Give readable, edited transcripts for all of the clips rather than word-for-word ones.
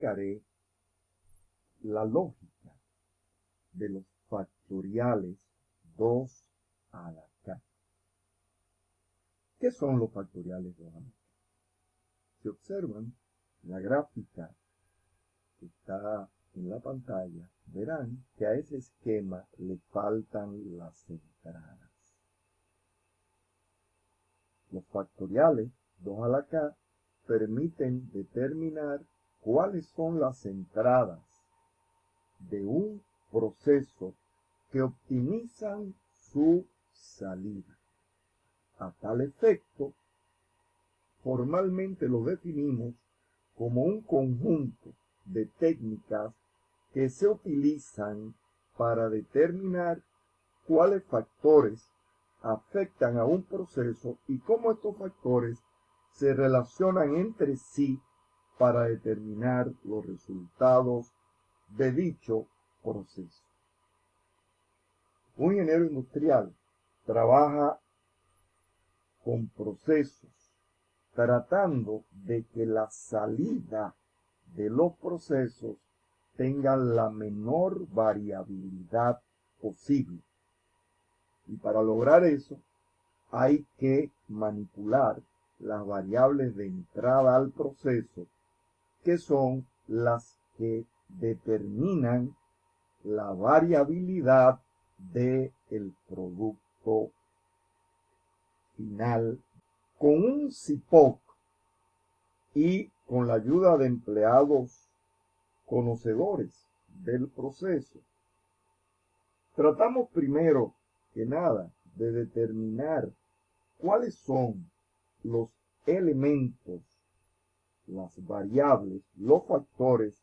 explicaré la lógica de los factoriales 2 a la k. ¿Qué son los factoriales 2 a la k? Si observan la gráfica que está en la pantalla, verán que a ese esquema le faltan las entradas. Los factoriales 2 a la k permiten determinar cuáles son las entradas de un proceso que optimizan su salida. A tal efecto, formalmente lo definimos como un conjunto de técnicas que se utilizan para determinar cuáles factores afectan a un proceso y cómo estos factores se relacionan entre sí para determinar los resultados de dicho proceso. Un ingeniero industrial trabaja con procesos tratando de que la salida de los procesos tenga la menor variabilidad posible. Y para lograr eso hay que manipular las variables de entrada al proceso, que son las que determinan la variabilidad del producto final. Con un CIPOC y con la ayuda de empleados conocedores del proceso, tratamos primero que nada de determinar cuáles son los elementos, las variables, los factores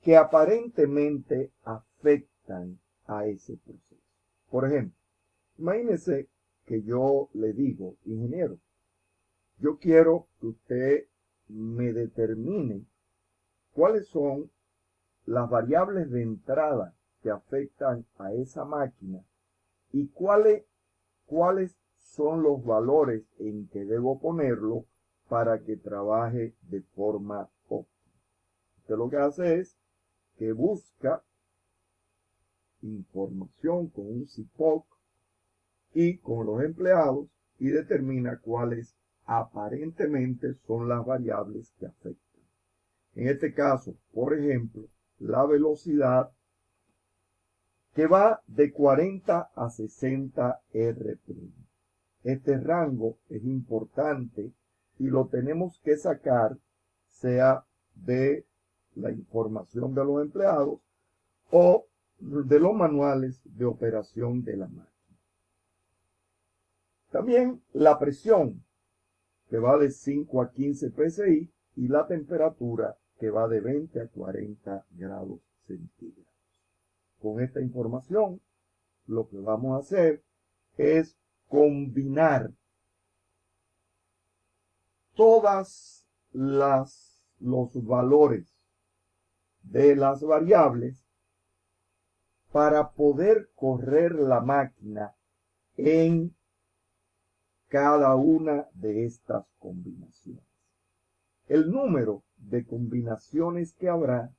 que aparentemente afectan a ese proceso. Por ejemplo, imagínese que yo le digo, ingeniero, yo quiero que usted me determine cuáles son las variables de entrada que afectan a esa máquina y cuáles son los valores en que debo ponerlo para que trabaje de forma óptima. Usted lo que hace es que busca información con un CIPOC y con los empleados y determina cuáles aparentemente son las variables que afectan. En este caso, por ejemplo, la velocidad que va de 40 a 60 RPM. Este rango es importante y lo tenemos que sacar, sea de la información de los empleados o de los manuales de operación de la máquina. También la presión, que va de 5 a 15 psi, y la temperatura, que va de 20 a 40 grados centígrados. Con esta información, lo que vamos a hacer es combinar todos los valores de las variables para poder correr la máquina en cada una de estas combinaciones. El número de combinaciones que habrá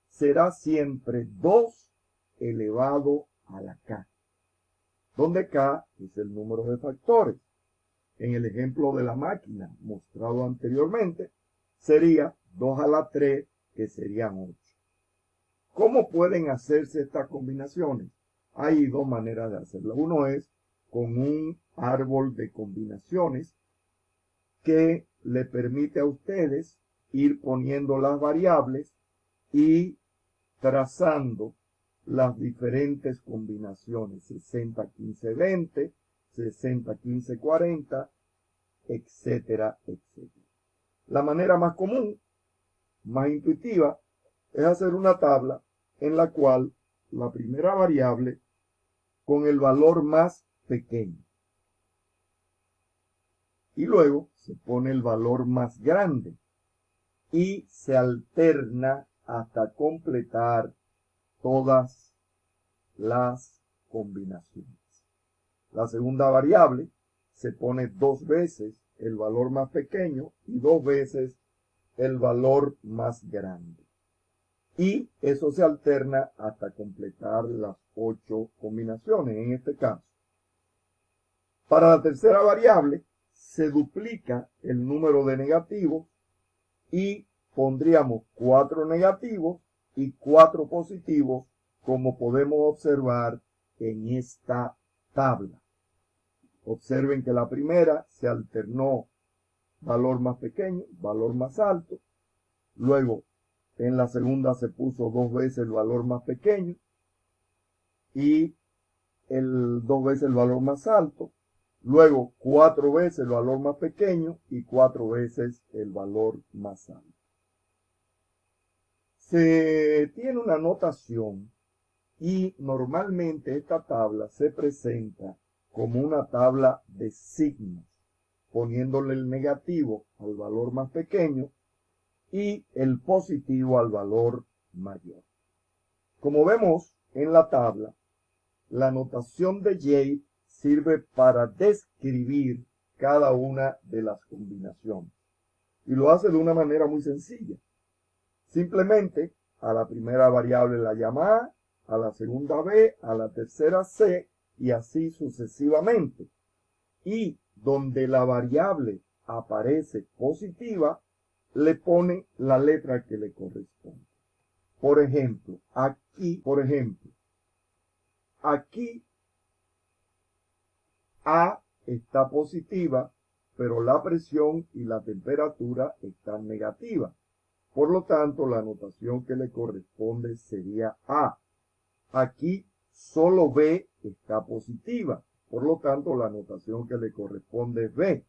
será siempre 2 elevado a la k, donde k es el número de factores. En el ejemplo de la máquina mostrado anteriormente, sería 2 a la 3, que serían 8. ¿Cómo pueden hacerse estas combinaciones? Hay dos maneras de hacerlo. Uno es con un árbol de combinaciones que le permite a ustedes ir poniendo las variables y trazando las diferentes combinaciones, 60, 15, 20, 60, 15, 40, etcétera, etcétera. La manera más común, más intuitiva, es hacer una tabla en la cual la primera variable con el valor más pequeño y luego se pone el valor más grande y se alterna hasta completar todas las combinaciones. La segunda variable se pone 2 veces el valor más pequeño y 2 veces el valor más grande. y eso se alterna hasta completar las 8 combinaciones en este caso. Para la tercera variable se duplica el número de negativos y pondríamos 4 negativos y 4 positivos, como podemos observar en esta tabla. Observen que la primera se alternó valor más pequeño, valor más alto. Luego, en la segunda se puso 2 veces el valor más pequeño y 2 veces el valor más alto. Luego, 4 veces el valor más pequeño y 4 veces el valor más alto. Se tiene una notación y normalmente esta tabla se presenta como una tabla de signos, poniéndole el negativo al valor más pequeño y el positivo al valor mayor. Como vemos en la tabla, la notación de Yate sirve para describir cada una de las combinaciones y lo hace de una manera muy sencilla. Simplemente a la primera variable la llama A la segunda B, a la tercera C y así sucesivamente. Y donde la variable aparece positiva, le pone la letra que le corresponde. Por ejemplo, aquí A está positiva, pero la presión y la temperatura están negativas. Por lo tanto, la notación que le corresponde sería A. Aquí solo B está positiva. Por lo tanto, la notación que le corresponde es B.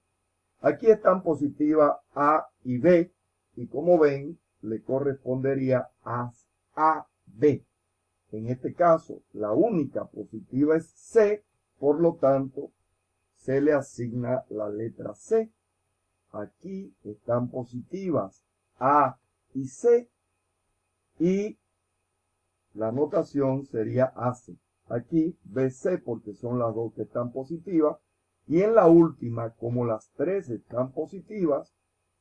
Aquí están positivas A y B. Y como ven, le correspondería a B. En este caso, la única positiva es C. Por lo tanto, se le asigna la letra C. Aquí están positivas A y C y la notación sería AC. Aquí BC porque son las dos que están positivas y en la última, como las tres están positivas,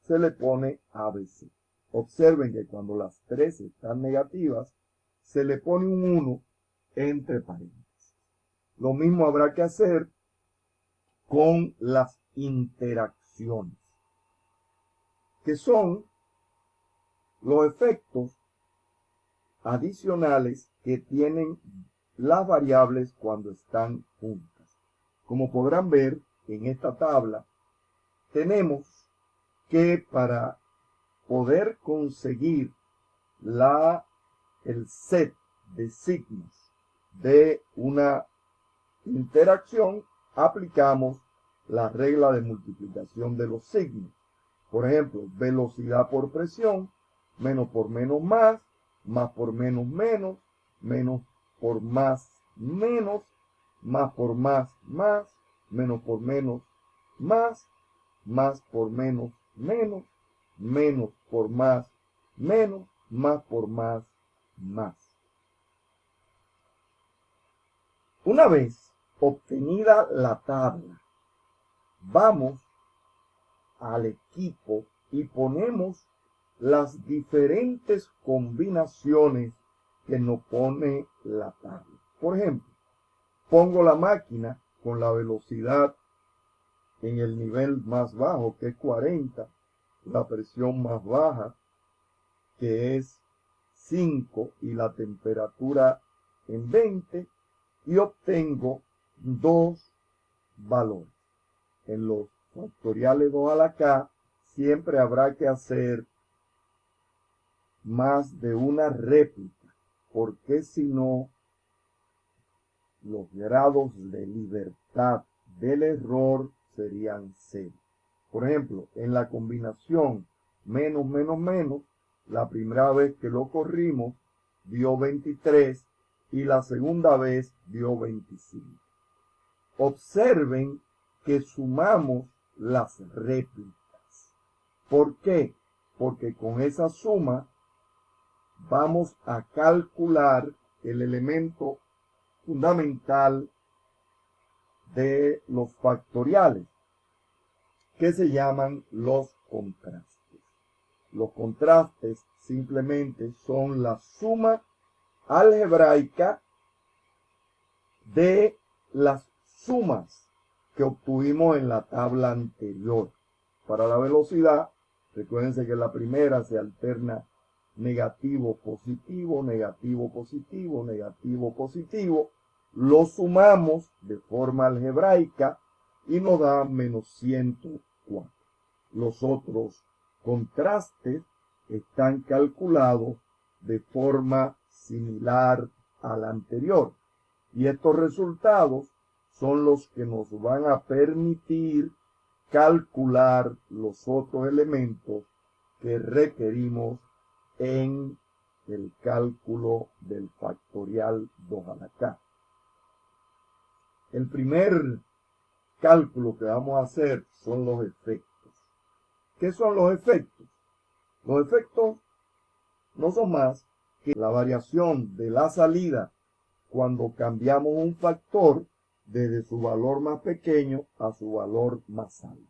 se le pone ABC. Observen que cuando las tres están negativas, se le pone un 1 entre paréntesis. Lo mismo habrá que hacer con las interacciones, que son los efectos adicionales que tienen las variables cuando están juntas. Como podrán ver en esta tabla, tenemos que para poder conseguir el set de signos de una interacción, aplicamos la regla de multiplicación de los signos. Por ejemplo, velocidad por presión, menos por menos más por menos menos, menos por más menos, más por más, menos por menos, más por menos, menos por más por más. Una vez obtenida la tabla, vamos al equipo y ponemos las diferentes combinaciones que nos pone la tabla. Por ejemplo, pongo la máquina con la velocidad en el nivel más bajo, que es 40, la presión más baja, que es 5, y la temperatura en 20, y obtengo dos valores. En los factoriales 2 a la K siempre habrá que hacer más de una réplica, porque si no, los grados de libertad del error serían 0. Por ejemplo, en la combinación menos, menos, menos, la primera vez que lo corrimos dio 23 y la segunda vez dio 25. Observen que sumamos las réplicas. ¿Por qué? Porque con esa suma vamos a calcular el elemento fundamental de los factoriales, que se llaman los contrastes. Los contrastes simplemente son la suma algebraica de las sumas que obtuvimos en la tabla anterior. Para la velocidad, recuérdense que la primera se alterna negativo, positivo, negativo, positivo, negativo, positivo. Lo sumamos de forma algebraica y nos da menos 104. Los otros contrastes están calculados de forma similar a la anterior. Y estos resultados son los que nos van a permitir calcular los otros elementos que requerimos en el cálculo del factorial 2 a la k. El primer cálculo que vamos a hacer son los efectos. ¿Qué son los efectos? Los efectos no son más que la variación de la salida cuando cambiamos un factor desde su valor más pequeño a su valor más alto.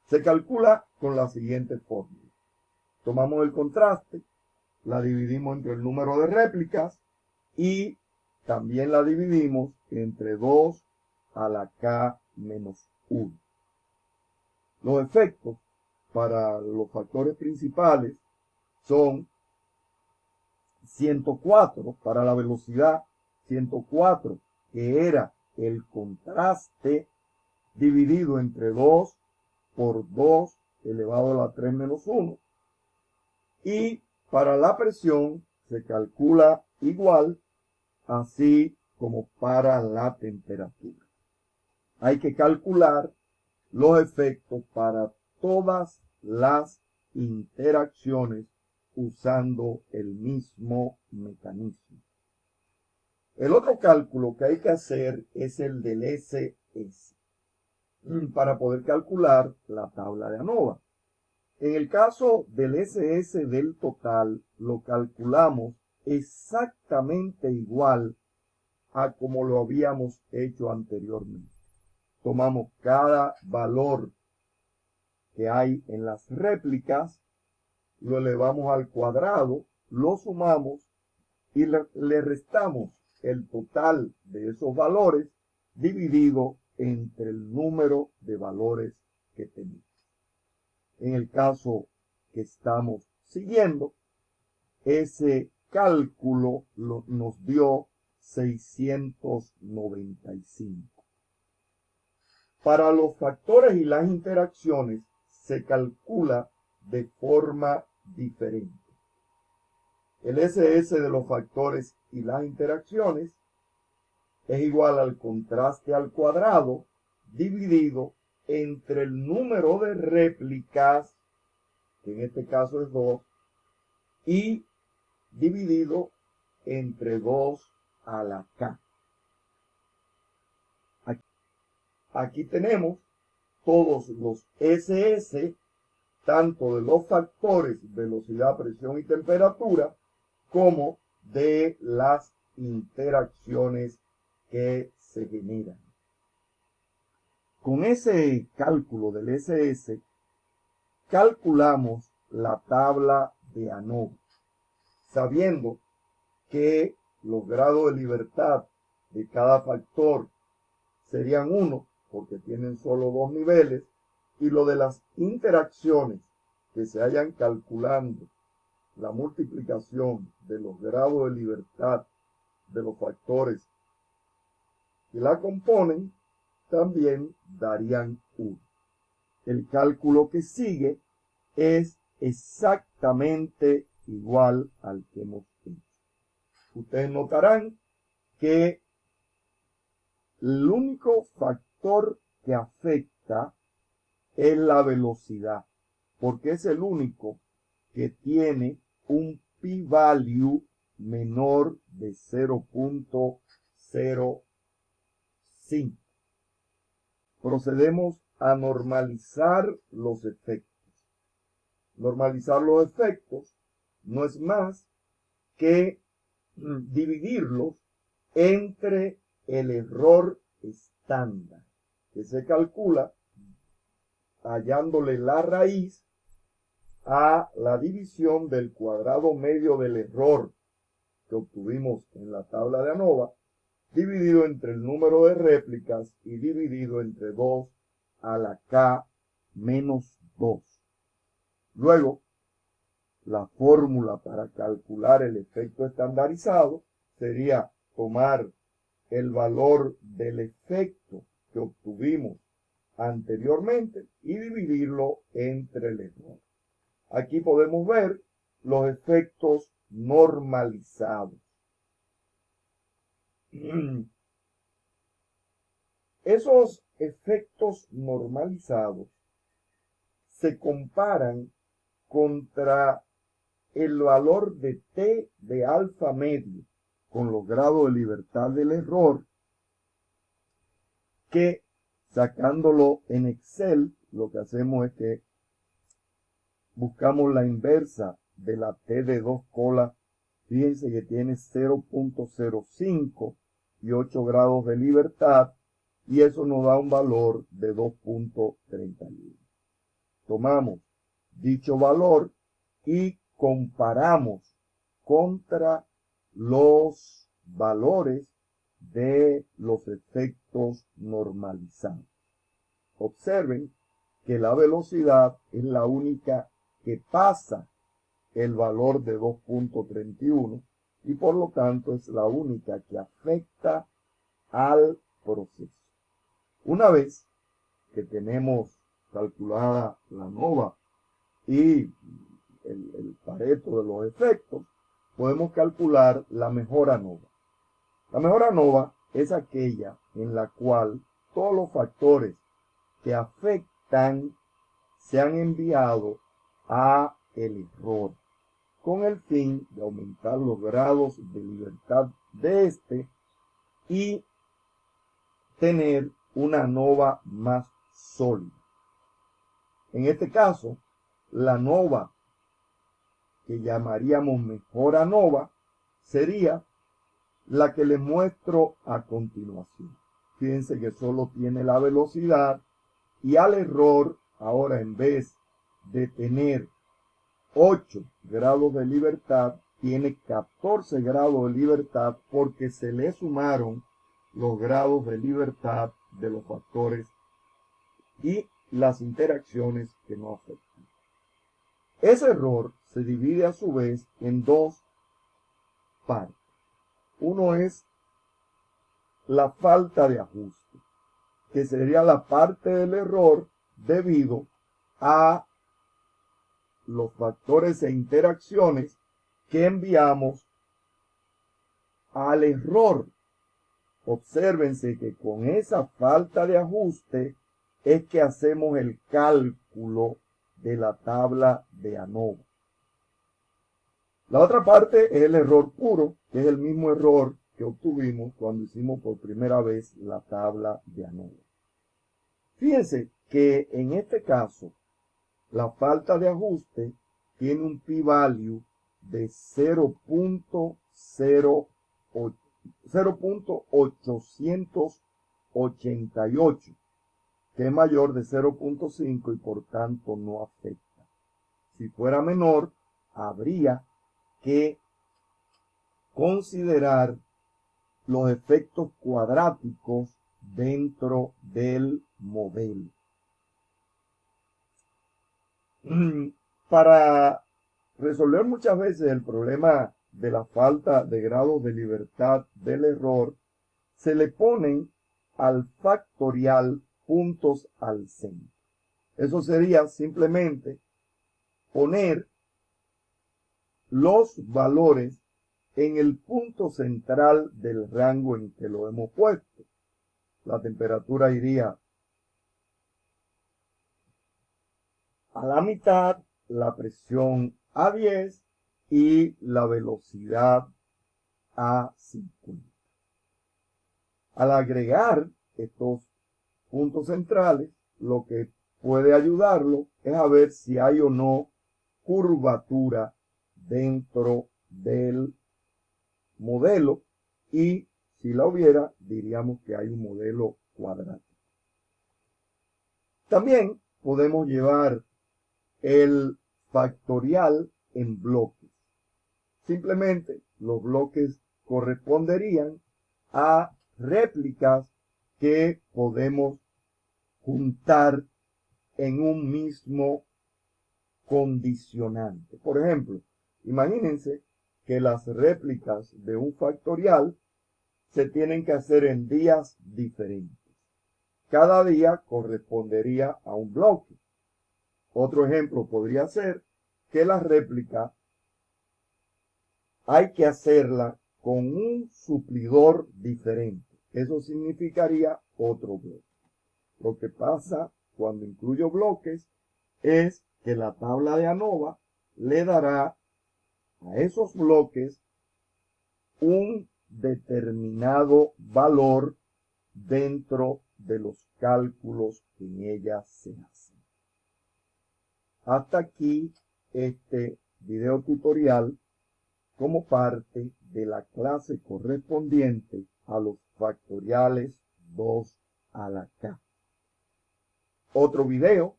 Se calcula con la siguiente fórmula. Tomamos el contraste, la dividimos entre el número de réplicas y también la dividimos entre 2 a la k menos 1. Los efectos para los factores principales son 104 para la velocidad, 104 que era el contraste dividido entre 2 por 2 elevado a la 3 menos 1. Y para la presión se calcula igual, así como para la temperatura. Hay que calcular los efectos para todas las interacciones usando el mismo mecanismo. El otro cálculo que hay que hacer es el del SS para poder calcular la tabla de ANOVA. En el caso del SS del total, lo calculamos exactamente igual a como lo habíamos hecho anteriormente. Tomamos cada valor que hay en las réplicas, lo elevamos al cuadrado, lo sumamos y le restamos el total de esos valores dividido entre el número de valores que tenemos. En el caso que estamos siguiendo, ese cálculo nos dio 695. Para los factores y las interacciones se calcula de forma diferente. El SS de los factores y las interacciones es igual al contraste al cuadrado dividido entre el número de réplicas, que en este caso es 2, y dividido entre 2 a la k. Aquí tenemos todos los SS, tanto de los factores velocidad, presión y temperatura, como de las interacciones que se generan. Con ese cálculo del SS, calculamos la tabla de ANOVA, sabiendo que los grados de libertad de cada factor serían 1, porque tienen solo 2 niveles, y lo de las interacciones que se hayan calculando la multiplicación de los grados de libertad de los factores que la componen, también darían 1. El cálculo que sigue es exactamente igual al que hemos hecho. Ustedes notarán que el único factor que afecta es la velocidad, porque es el único que tiene un p-value menor de 0.05. Procedemos a normalizar los efectos. Normalizar los efectos no es más que dividirlos entre el error estándar, que se calcula hallándole la raíz a la división del cuadrado medio del error que obtuvimos en la tabla de ANOVA, dividido entre el número de réplicas y dividido entre 2 a la K menos 2. Luego, la fórmula para calcular el efecto estandarizado sería tomar el valor del efecto que obtuvimos anteriormente y dividirlo entre el error. Aquí podemos ver los efectos normalizados. Esos efectos normalizados se comparan contra el valor de t de alfa medio con los grados de libertad del error, que sacándolo en Excel, lo que hacemos es que buscamos la inversa de la t de 2 colas. Fíjense que tiene 0.05 y 8 grados de libertad, y eso nos da un valor de 2.31. Tomamos dicho valor y comparamos contra los valores de los efectos normalizados. Observen que la velocidad es la única que pasa el valor de 2.31 y por lo tanto es la única que afecta al proceso. Una vez que tenemos calculada la ANOVA y el Pareto de los efectos, podemos calcular la mejor ANOVA. La mejor ANOVA es aquella en la cual todos los factores que afectan se han enviado a el error, con el fin de aumentar los grados de libertad de este y tener una ANOVA más sólida. En este caso, la ANOVA que llamaríamos mejor ANOVA sería la que les muestro a continuación. Fíjense que solo tiene la velocidad y al error, ahora en vez de tener 8 grados de libertad, tiene 14 grados de libertad porque se le sumaron los grados de libertad de los factores y las interacciones que no afectan. Ese error se divide a su vez en dos partes. Uno es la falta de ajuste, que sería la parte del error debido a los factores e interacciones que enviamos al error. Obsérvense que con esa falta de ajuste es que hacemos el cálculo de la tabla de ANOVA. La otra parte es el error puro, que es el mismo error que obtuvimos cuando hicimos por primera vez la tabla de ANOVA. Fíjense que en este caso la falta de ajuste tiene un p-value de 0.888, que es mayor de 0.5 y por tanto no afecta. Si fuera menor, habría que considerar los efectos cuadráticos dentro del modelo. Para resolver muchas veces el problema de la falta de grados de libertad del error, se le ponen al factorial puntos al centro. Eso sería simplemente poner los valores en el punto central del rango en que lo hemos puesto. La temperatura iría a la mitad, la presión a 10 y la velocidad a 50. Al agregar estos puntos centrales, lo que puede ayudarlo es a ver si hay o no curvatura dentro del modelo, y si la hubiera, diríamos que hay un modelo cuadrático. También podemos llevar el factorial en bloques. Simplemente los bloques corresponderían a réplicas que podemos juntar en un mismo condicionante. Por ejemplo, imagínense que las réplicas de un factorial se tienen que hacer en días diferentes. Cada día correspondería a un bloque. Otro ejemplo podría ser que la réplica hay que hacerla con un suplidor diferente. Eso significaría otro bloque. Lo que pasa cuando incluyo bloques es que la tabla de ANOVA le dará a esos bloques un determinado valor dentro de los cálculos que en ella se hacen. Hasta aquí este video tutorial como parte de la clase correspondiente a los factoriales 2 a la K. Otro video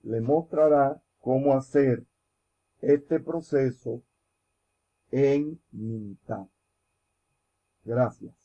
le mostrará cómo hacer este proceso en Minitab. Gracias.